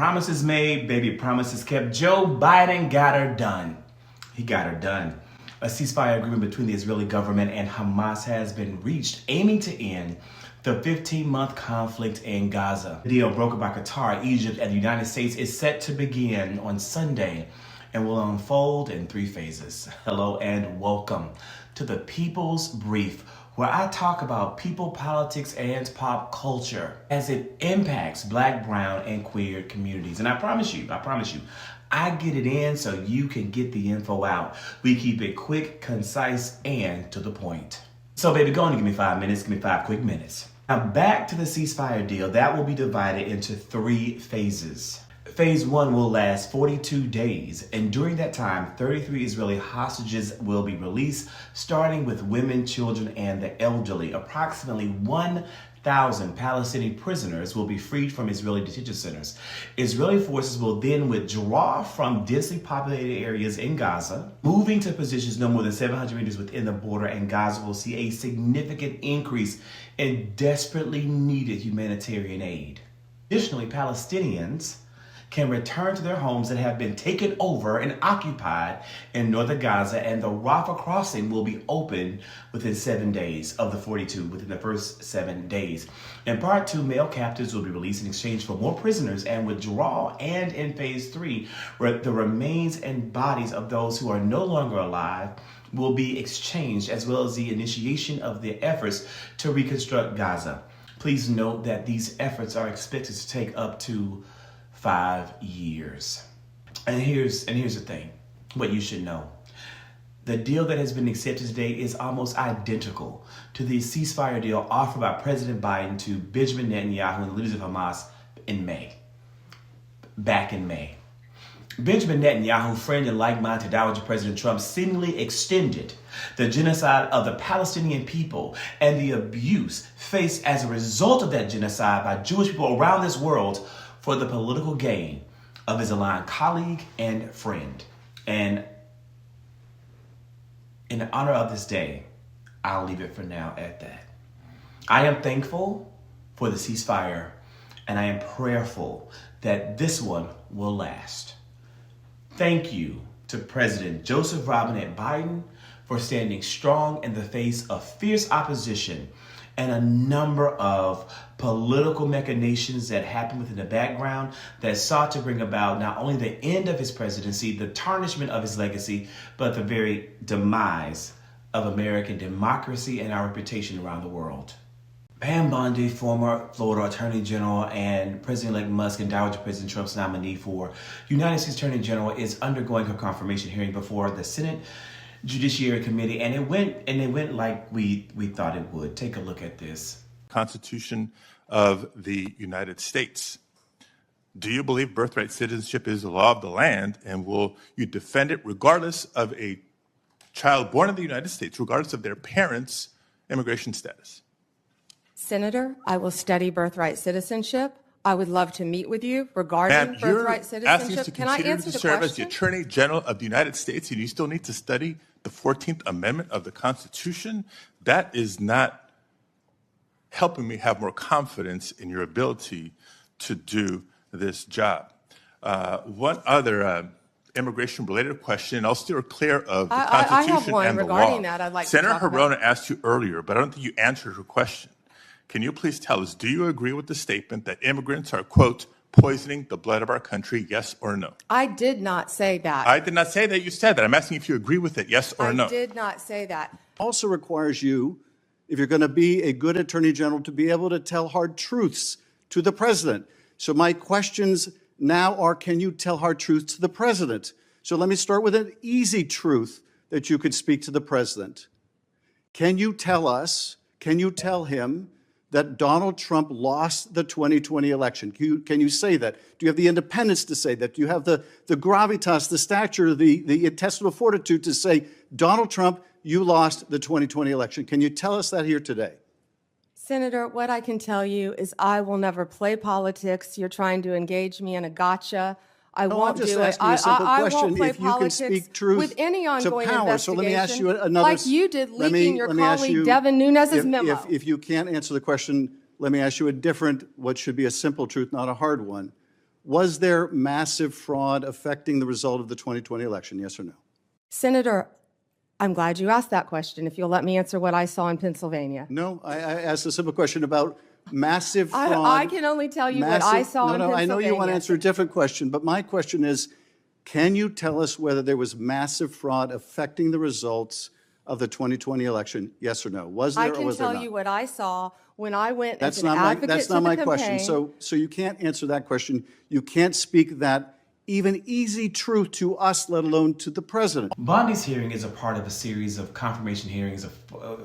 Promises made, baby, promises kept. Joe Biden got her done. He got her done. A ceasefire agreement between the Israeli government and Hamas has been reached, aiming to end the 15-month conflict in Gaza. The deal brokered by Qatar, Egypt, and the United States is set to begin on Sunday and will unfold in 3 phases. Hello and welcome to the People's Brief, where I talk about people, politics, and pop culture as it impacts Black, brown, and queer communities. And I promise you, I get it in so you can get the info out. We keep it quick, concise, and to the point. So baby, go on and give me 5 minutes, give me 5 quick minutes. Now back to the ceasefire deal. That will be divided into 3 phases. Phase 1 will last 42 days, and during that time, 33 Israeli hostages will be released, starting with women, children, and the elderly. Approximately 1,000 Palestinian prisoners will be freed from Israeli detention centers. Israeli forces will then withdraw from densely populated areas in Gaza, moving to positions no more than 700 meters within the border, and Gaza will see a significant increase in desperately needed humanitarian aid. Additionally, Palestinians can return to their homes that have been taken over and occupied in northern Gaza, and the Rafah crossing will be open within 7 days of the 42, within the first 7 days. In part 2, male captives will be released in exchange for more prisoners and withdrawal, and in phase 3, where the remains and bodies of those who are no longer alive will be exchanged, as well as the initiation of the efforts to reconstruct Gaza. Please note that these efforts are expected to take up to 5 years. And here's the thing, what you should know. The deal that has been accepted today is almost identical to the ceasefire deal offered by President Biden to Benjamin Netanyahu and the leaders of Hamas back in May. Benjamin Netanyahu, friend and like-minded Dowager President Trump, seemingly extended the genocide of the Palestinian people and the abuse faced as a result of that genocide by Jewish people around this world for the political gain of his aligned colleague and friend. And in honor of this day, I'll leave it for now at that. I am thankful for the ceasefire, and I am prayerful that this one will last. Thank you to President Joseph Robinette Biden for standing strong in the face of fierce opposition and a number of political machinations that happened within the background that sought to bring about not only the end of his presidency, the tarnishment of his legacy, but the very demise of American democracy and our reputation around the world. Pam Bondi, former Florida Attorney General and President-elect Musk and Dowager President Trump's nominee for United States Attorney General, is undergoing her confirmation hearing before the Senate Judiciary Committee, and it went like we thought it would. Take a look at this. Constitution of the United States. Do you believe birthright citizenship is the law of the land, and will you defend it regardless of a child born in the United States, regardless of their parents' immigration status? Senator, I will study birthright citizenship. I would love to meet with you regarding birthright citizenship. Can I answer the serve question? as the Attorney General of the United States, and you still need to study the 14th Amendment of the Constitution? That is not helping me have more confidence in your ability to do this job. One other immigration-related question, I'll steer clear of the Constitution I have one and the regarding law. that I'd like Senator to talk Hirona about. asked you earlier, but I don't think you answered her question. Can you please tell us, do you agree with the statement that immigrants are, quote, poisoning the blood of our country, yes or no? I did not say that. I did not say that you said that. I'm asking if you agree with it, yes or no. I did not say that. Also requires you, if you're going to be a good Attorney General, to be able to tell hard truths to the President. So my questions now are, can you tell hard truths to the President? So let me start with an easy truth that you could speak to the President. Can you tell him that Donald Trump lost the 2020 election? Can you say that? Do you have the independence to say that? Do you have the gravitas, the stature, the intestinal fortitude to say, Donald Trump, you lost the 2020 election? Can you tell us that here today? Senator, what I can tell you is I will never play politics. You're trying to engage me in a gotcha. I won't do it. I'm just asking you a simple question. I won't play If you can politics speak truth with any ongoing to power. investigation, So let me ask you another. like you did leaking your let me ask colleague you, Devin Nunes's memo. If you can't answer the question, let me ask you a different, what should be a simple truth, not a hard one. Was there massive fraud affecting the result of the 2020 election? Yes or no? Senator, I'm glad you asked that question, if you'll let me answer what I saw in Pennsylvania. No, I asked a simple question about massive fraud. I can only tell you what I saw in Pennsylvania. I know you want to answer a different question, but my question is, can you tell us whether there was massive fraud affecting the results of the 2020 election? Yes or no? Was there or was there not? I can tell you what I saw when I went as an advocate to the campaign. That's not my question. So you can't answer that question. You can't speak that even easy truth to us, let alone to the president. Bondi's hearing is a part of a series of confirmation hearings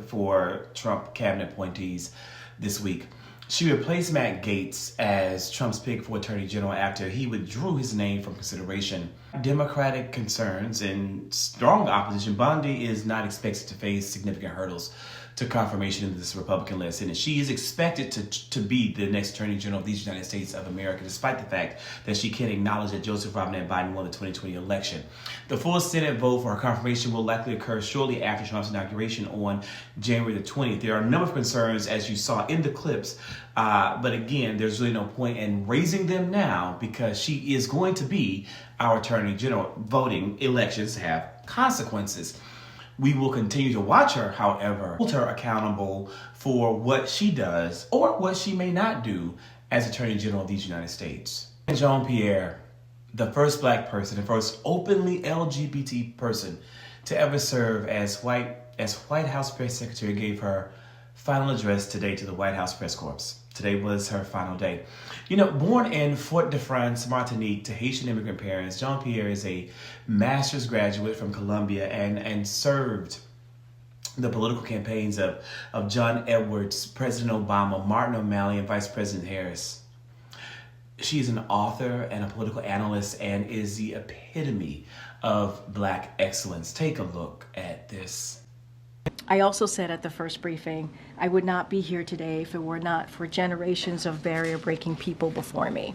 for Trump cabinet appointees this week. She replaced Matt Gaetz as Trump's pick for Attorney General after he withdrew his name from consideration. Democratic concerns and strong opposition, Bondi is not expected to face significant hurdles to confirmation in this Republican-led Senate. She is expected to be the next Attorney General of these United States of America, despite the fact that she can acknowledge that Joseph Robinette Biden won the 2020 election. The full Senate vote for her confirmation will likely occur shortly after Trump's inauguration on January the 20th. There are a number of concerns, as you saw in the clips, but again, there's really no point in raising them now because she is going to be our Attorney General. Voting elections have consequences. We will continue to watch her, however, hold her accountable for what she does or what she may not do as Attorney General of these United States. Karine Jean-Pierre, the first Black person, the first openly LGBT person to ever serve as White House Press Secretary, gave her final address today to the White House Press Corps. Today was her final day. You know, born in Fort-de-France, Martinique, to Haitian immigrant parents, Jean-Pierre is a master's graduate from Columbia and served the political campaigns of John Edwards, President Obama, Martin O'Malley, and Vice President Harris. She is an author and a political analyst and is the epitome of Black excellence. Take a look at this. I also said at the first briefing, I would not be here today if it were not for generations of barrier-breaking people before me.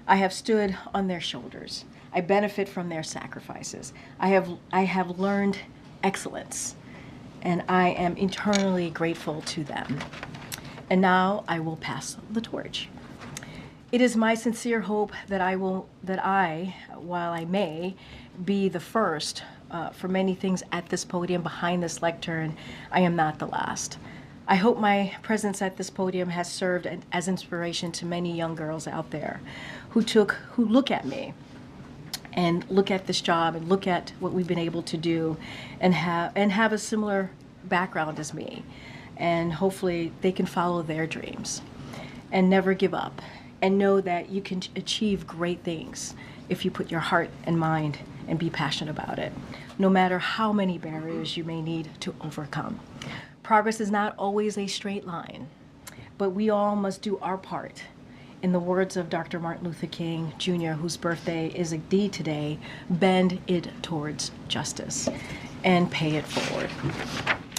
I have stood on their shoulders. I benefit from their sacrifices. I have learned excellence, and I am eternally grateful to them. And now I will pass the torch. It is my sincere hope that while I may be the first for many things at this podium, behind this lectern, I am not the last. I hope my presence at this podium has served as inspiration to many young girls out there who look at me and look at this job and look at what we've been able to do and have a similar background as me. And hopefully they can follow their dreams and never give up and know that you can achieve great things if you put your heart and mind and be passionate about it, no matter how many barriers you may need to overcome. Progress is not always a straight line, but we all must do our part. In the words of Dr. Martin Luther King Jr., whose birthday is indeed today, bend it towards justice and pay it forward.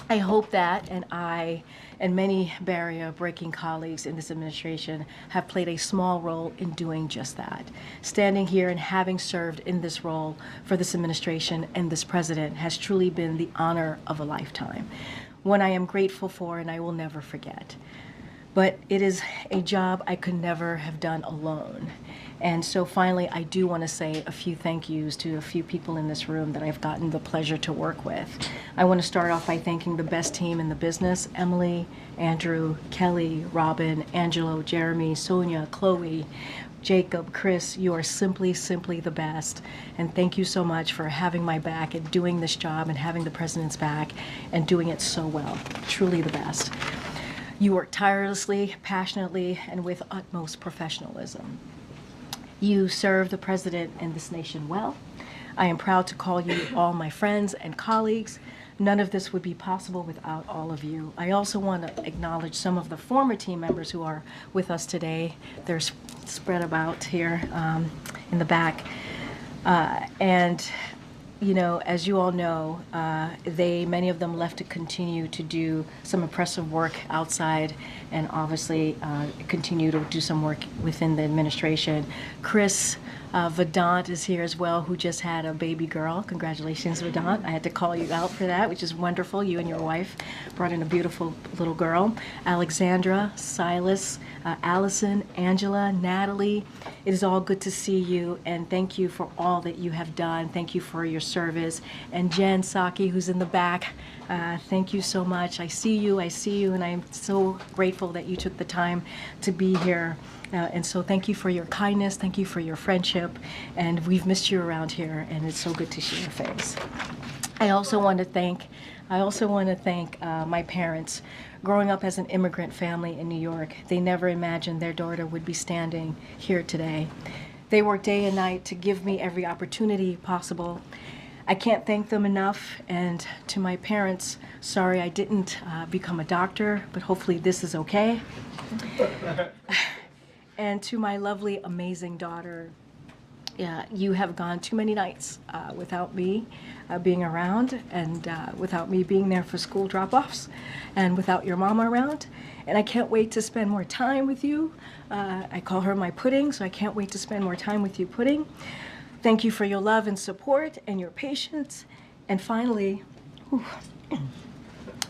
I hope that, and I and many barrier-breaking colleagues in this administration have played a small role in doing just that. Standing here and having served in this role for this administration and this president has truly been the honor of a lifetime, one I am grateful for and I will never forget. But it is a job I could never have done alone. And so finally, I do want to say a few thank yous to a few people in this room that I've gotten the pleasure to work with. I want to start off by thanking the best team in the business: Emily, Andrew, Kelly, Robin, Angelo, Jeremy, Sonia, Chloe, Jacob, Chris. You are simply the best. And thank you so much for having my back and doing this job and having the president's back and doing it so well. Truly the best. You work tirelessly, passionately, and with utmost professionalism. You serve the president and this nation well. I am proud to call you all my friends and colleagues. None of this would be possible without all of you. I also want to acknowledge some of the former team members who are with us today. They're spread about here in the back. And you know, as you all know, many of them left to continue to do some impressive work outside and obviously continue to do some work within the administration. Chris Vedant is here as well, who just had a baby girl. Congratulations, Vedant. I had to call you out for that, which is wonderful. You and your wife brought in a beautiful little girl. Alexandra, Silas, Allison, Angela, Natalie, It is all good to see you, and thank you for all that you have done. Thank you for your service. And Jen Psaki, who's in the back, thank you so much. I see you, and I'm so grateful that you took the time to be here. And so thank you for your kindness, thank you for your friendship, and we've missed you around here, and it's so good to see your face. I also want to thank my parents. Growing up as an immigrant family in New York, they never imagined their daughter would be standing here today. They worked day and night to give me every opportunity possible. I can't thank them enough, and to my parents, sorry I didn't become a doctor, but hopefully this is okay. And to my lovely, amazing daughter, you have gone too many nights without me being around, and without me being there for school drop-offs, and without your mama around. And I can't wait to spend more time with you. I call her my pudding, so I can't wait to spend more time with you, pudding. Thank you for your love and support and your patience. And finally,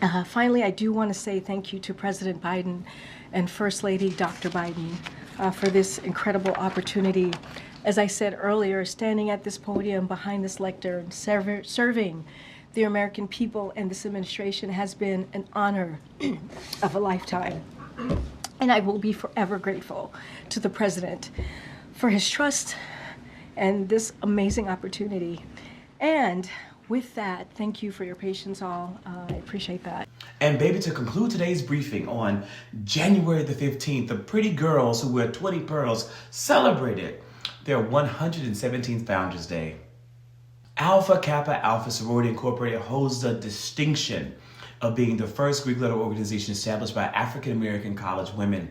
I do want to say thank you to President Biden and First Lady Dr. Biden for this incredible opportunity. As I said earlier, standing at this podium behind this lectern, serving the American people and this administration has been an honor of a lifetime. And I will be forever grateful to the President for his trust and this amazing opportunity. And with that, thank you for your patience all. I appreciate that. And baby, to conclude today's briefing on January the 15th, the pretty girls who wear 20 pearls celebrated their 117th Founders Day. Alpha Kappa Alpha Sorority Incorporated holds the distinction of being the first Greek letter organization established by African American college women.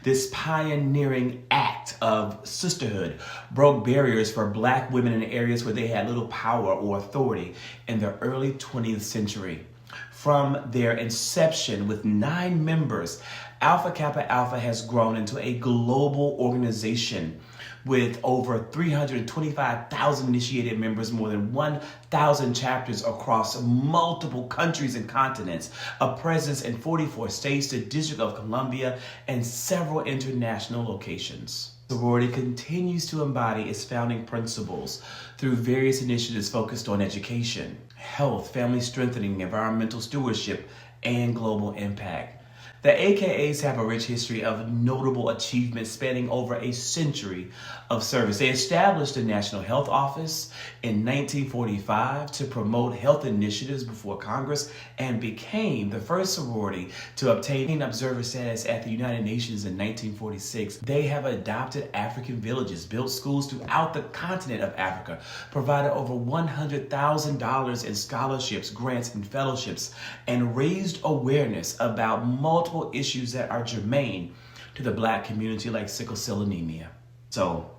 This pioneering act of sisterhood broke barriers for Black women in areas where they had little power or authority in the early 20th century. From their inception with 9 members, Alpha Kappa Alpha has grown into a global organization with over 325,000 initiated members, more than 1,000 chapters across multiple countries and continents, a presence in 44 states, the District of Columbia, and several international locations. The sorority continues to embody its founding principles through various initiatives focused on education, health, family strengthening, environmental stewardship, and global impact. The AKAs have a rich history of notable achievements spanning over a century of service. They established the National Health Office in 1945 to promote health initiatives before Congress and became the first sorority to obtain observer status at the United Nations in 1946. They have adopted African villages, built schools throughout the continent of Africa, provided over $100,000 in scholarships, grants, and fellowships, and raised awareness about multiple issues that are germane to the Black community, like sickle cell anemia. So,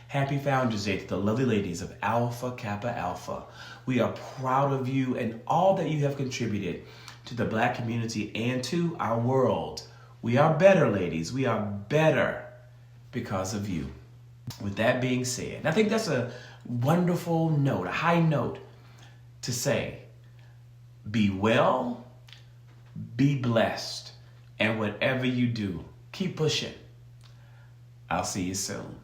happy Founders Day to the lovely ladies of Alpha Kappa Alpha. We are proud of you and all that you have contributed to the Black community and to our world. We are better, ladies. We are better because of you. With that being said, I think that's a wonderful note, a high note to say, be well, be blessed, and whatever you do, keep pushing. I'll see you soon.